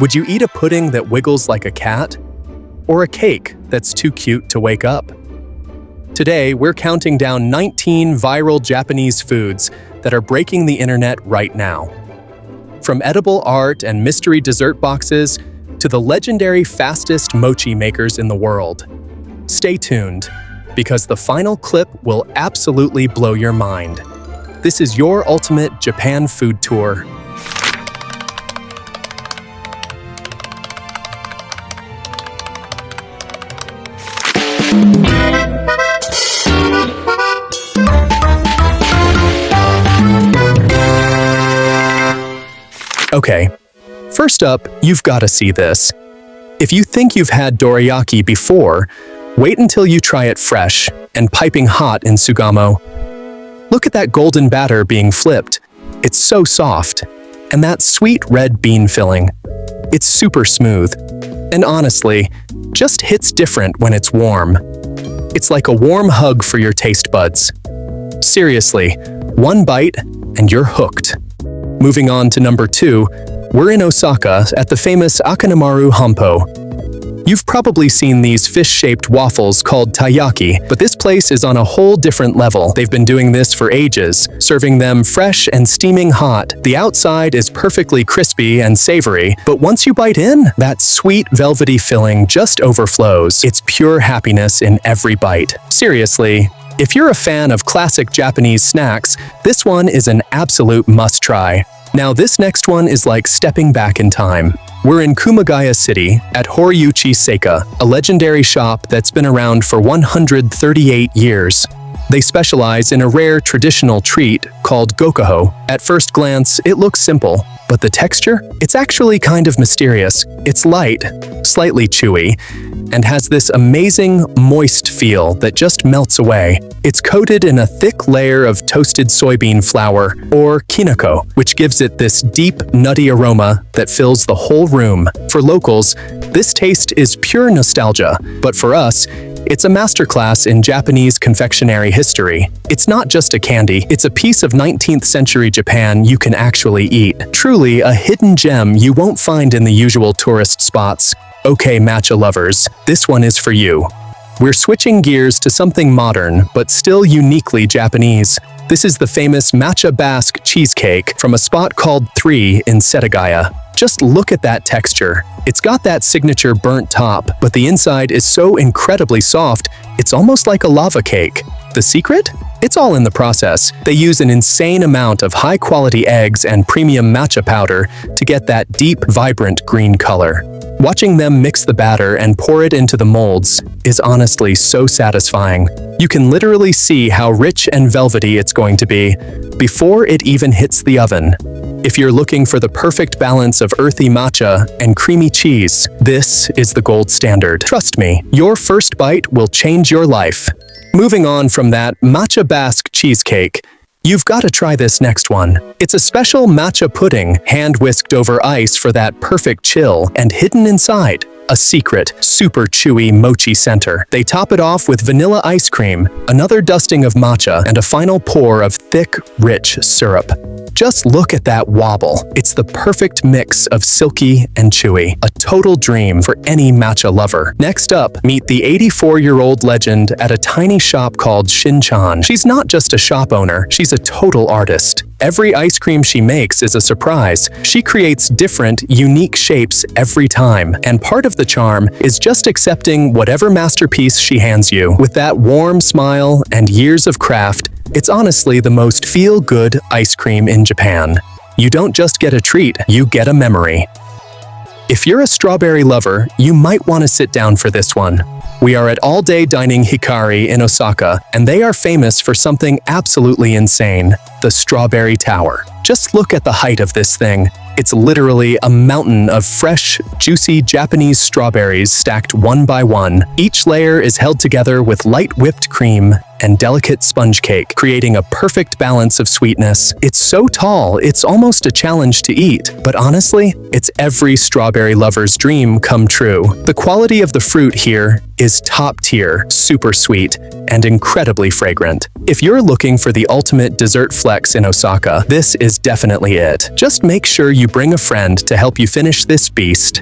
Would you eat a pudding that wiggles like a cat? Or a cake that's too cute to wake up? Today, we're counting down 19 viral Japanese foods that are breaking the internet right now. From edible art and mystery dessert boxes to the legendary fastest mochi makers in the world. Stay tuned, because the final clip will absolutely blow your mind. This is your ultimate Japan food tour. Okay, first up, you've got to see this. If you think you've had dorayaki before, wait until you try it fresh and piping hot in Sugamo. Look at that golden batter being flipped. It's so soft. And that sweet red bean filling. It's super smooth. And honestly, just hits different when it's warm. It's like a warm hug for your taste buds. Seriously, one bite and you're hooked. Moving on to number 2, we're in Osaka at the famous Akanamaru Hampo. You've probably seen these fish-shaped waffles called taiyaki, but this place is on a whole different level. They've been doing this for ages, serving them fresh and steaming hot. The outside is perfectly crispy and savory, but once you bite in, that sweet velvety filling just overflows. It's pure happiness in every bite. Seriously, if you're a fan of classic Japanese snacks, this one is an absolute must-try. Now this next one is like stepping back in time. We're in Kumagaya City at Horyuchi Seika, a legendary shop that's been around for 138 years. They specialize in a rare traditional treat called gokaho. At first glance, it looks simple, but the texture? It's actually kind of mysterious. It's light, slightly chewy, and has this amazing, moist feel that just melts away. It's coated in a thick layer of toasted soybean flour, or kinako, which gives it this deep, nutty aroma that fills the whole room. For locals, this taste is pure nostalgia, but for us, it's a masterclass in Japanese confectionery history. It's not just a candy, it's a piece of 19th century Japan you can actually eat. Truly a hidden gem you won't find in the usual tourist spots. Okay, matcha lovers, this one is for you. We're switching gears to something modern, but still uniquely Japanese. This is the famous Matcha Basque cheesecake from a spot called 3 in Setagaya. Just look at that texture. It's got that signature burnt top, but the inside is so incredibly soft, it's almost like a lava cake. The secret? It's all in the process. They use an insane amount of high-quality eggs and premium matcha powder to get that deep, vibrant green color. Watching them mix the batter and pour it into the molds is honestly so satisfying. You can literally see how rich and velvety it's going to be before it even hits the oven. If you're looking for the perfect balance of earthy matcha and creamy cheese, this is the gold standard. Trust me, your first bite will change your life. Moving on from that Matcha Basque cheesecake, you've got to try this next one. It's a special matcha pudding, hand-whisked over ice for that perfect chill, and hidden inside, a secret, super chewy mochi center. They top it off with vanilla ice cream, another dusting of matcha, and a final pour of thick, rich syrup. Just look at that wobble. It's the perfect mix of silky and chewy. A total dream for any matcha lover. Next up, meet the 84-year-old legend at a tiny shop called Shin-chan. She's not just a shop owner, she's a total artist. Every ice cream she makes is a surprise. She creates different, unique shapes every time, and part of the charm is just accepting whatever masterpiece she hands you. With that warm smile and years of craft, it's honestly the most feel-good ice cream in Japan. You don't just get a treat, you get a memory. If you're a strawberry lover, you might want to sit down for this one. We are at All Day Dining Hikari in Osaka, and they are famous for something absolutely insane, the Strawberry Tower. Just look at the height of this thing. It's literally a mountain of fresh, juicy Japanese strawberries stacked one by one. Each layer is held together with light whipped cream and delicate sponge cake, creating a perfect balance of sweetness. It's so tall, it's almost a challenge to eat, but honestly, it's every strawberry lover's dream come true. The quality of the fruit here is top tier, super sweet, and incredibly fragrant. If you're looking for the ultimate dessert flex in Osaka, this is definitely it. Just make sure you bring a friend to help you finish this beast.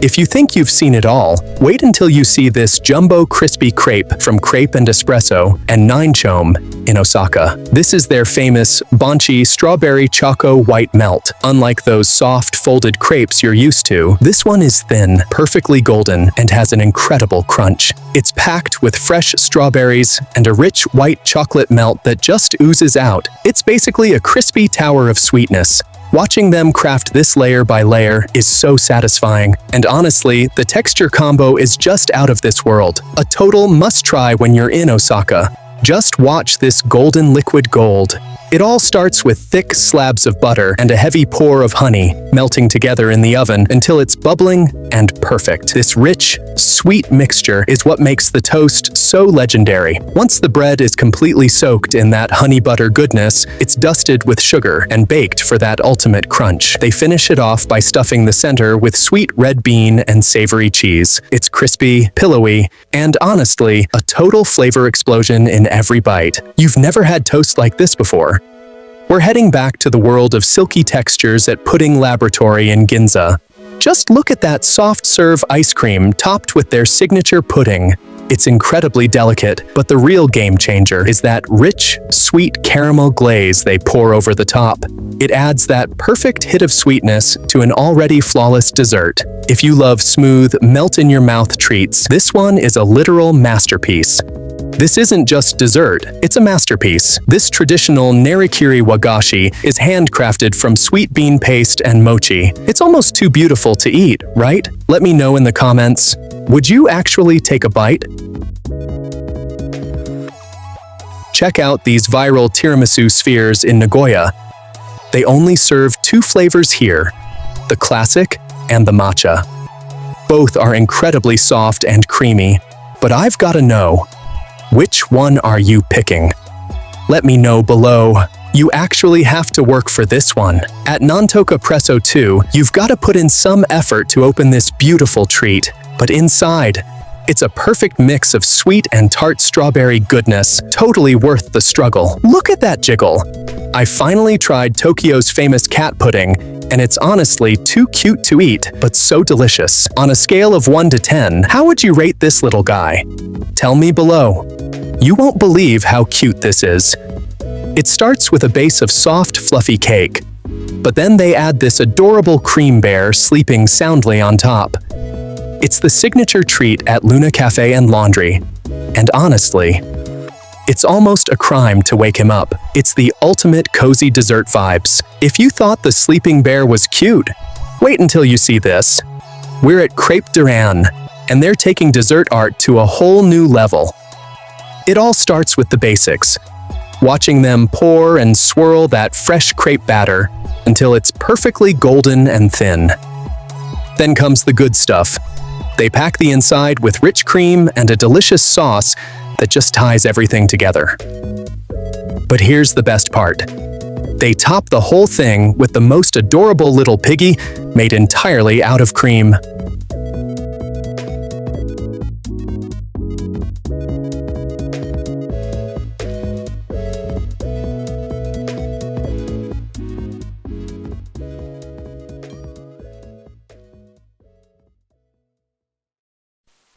If you think you've seen it all, wait until you see this jumbo crispy crepe from Crepe and Espresso and Nine Chome in Osaka. This is their famous Bonchi strawberry choco white melt. Unlike those soft folded crepes you're used to, this one is thin, perfectly golden, and has an incredible crunch. It's packed with fresh strawberries and a rich white chocolate melt that just oozes out. It's basically a crispy tower of sweetness. Watching them craft this layer by layer is so satisfying, and honestly, the texture combo is just out of this world. A total must-try when you're in Osaka. Just watch this golden liquid gold. It all starts with thick slabs of butter and a heavy pour of honey, melting together in the oven until it's bubbling and perfect. This rich, sweet mixture is what makes the toast so legendary. Once the bread is completely soaked in that honey butter goodness, it's dusted with sugar and baked for that ultimate crunch. They finish it off by stuffing the center with sweet red bean and savory cheese. It's crispy, pillowy, and honestly, a total flavor explosion in every bite. You've never had toast like this before. We're heading back to the world of silky textures at Pudding Laboratory in Ginza. Just look at that soft serve ice cream topped with their signature pudding. It's incredibly delicate, but the real game changer is that rich, sweet caramel glaze they pour over the top. It adds that perfect hit of sweetness to an already flawless dessert. If you love smooth, melt-in-your-mouth treats, this one is a literal masterpiece. This isn't just dessert, it's a masterpiece. This traditional Nerikiri Wagashi is handcrafted from sweet bean paste and mochi. It's almost too beautiful to eat, right? Let me know in the comments. Would you actually take a bite? Check out these viral tiramisu spheres in Nagoya. They only serve 2 flavors here, the classic and the matcha. Both are incredibly soft and creamy, but I've gotta know, which one are you picking? Let me know below. You actually have to work for this one. At Nantoka Presso 2, you've got to put in some effort to open this beautiful treat. But inside, it's a perfect mix of sweet and tart strawberry goodness, totally worth the struggle. Look at that jiggle. I finally tried Tokyo's famous cat pudding, and it's honestly too cute to eat, but so delicious. On a scale of 1 to 10, how would you rate this little guy? Tell me below. You won't believe how cute this is. It starts with a base of soft, fluffy cake, but then they add this adorable cream bear sleeping soundly on top. It's the signature treat at Luna Cafe and Laundry, and honestly, it's almost a crime to wake him up. It's the ultimate cozy dessert vibes. If you thought the sleeping bear was cute, wait until you see this. We're at Crepe Duran, and they're taking dessert art to a whole new level. It all starts with the basics, watching them pour and swirl that fresh crepe batter until it's perfectly golden and thin. Then comes the good stuff. They pack the inside with rich cream and a delicious sauce that just ties everything together. But here's the best part. They top the whole thing with the most adorable little piggy made entirely out of cream.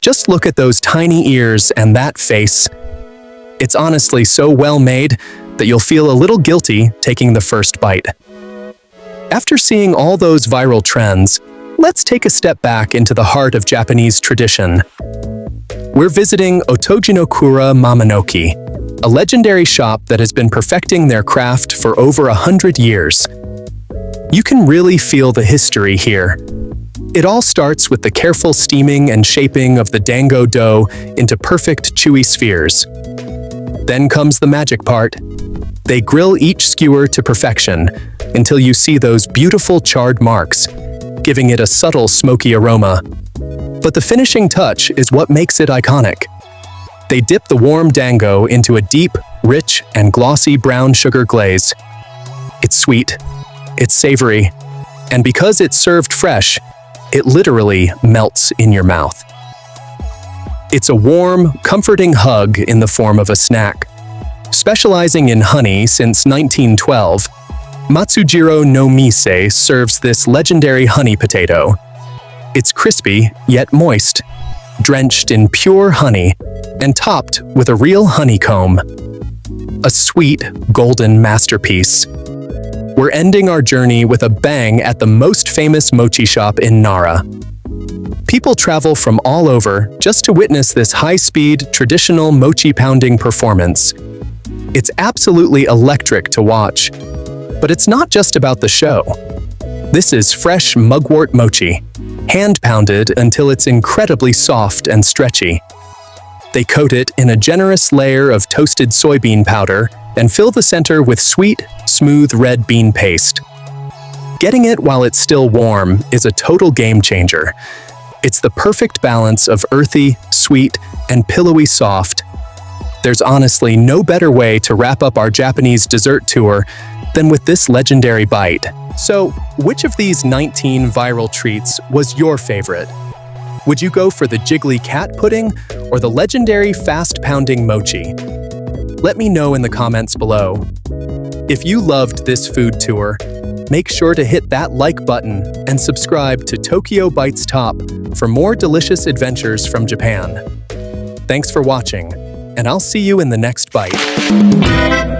Just look at those tiny ears and that face. It's honestly so well made that you'll feel a little guilty taking the first bite. After seeing all those viral trends, let's take a step back into the heart of Japanese tradition. We're visiting Otojinokura Mamanoki, a legendary shop that has been perfecting their craft for over 100 years. You can really feel the history here. It all starts with the careful steaming and shaping of the dango dough into perfect chewy spheres. Then comes the magic part. They grill each skewer to perfection until you see those beautiful charred marks, giving it a subtle smoky aroma. But the finishing touch is what makes it iconic. They dip the warm dango into a deep, rich, and glossy brown sugar glaze. It's sweet, it's savory, and because it's served fresh, it literally melts in your mouth. It's a warm, comforting hug in the form of a snack. Specializing in honey since 1912, Matsujiro no Mise serves this legendary honey potato. It's crispy, yet moist, drenched in pure honey, and topped with a real honeycomb. A sweet, golden masterpiece. We're ending our journey with a bang at the most famous mochi shop in Nara. People travel from all over just to witness this high-speed, traditional mochi pounding performance. It's absolutely electric to watch. But it's not just about the show. This is fresh mugwort mochi, hand-pounded until it's incredibly soft and stretchy. They coat it in a generous layer of toasted soybean powder and fill the center with sweet, smooth red bean paste. Getting it while it's still warm is a total game changer. It's the perfect balance of earthy, sweet, and pillowy soft. There's honestly no better way to wrap up our Japanese dessert tour than with this legendary bite. So, which of these 19 viral treats was your favorite? Would you go for the Jiggly Cat Pudding or the legendary fast-pounding mochi? Let me know in the comments below. If you loved this food tour, make sure to hit that like button and subscribe to Tokyo Bites Top for more delicious adventures from Japan. Thanks for watching, and I'll see you in the next bite.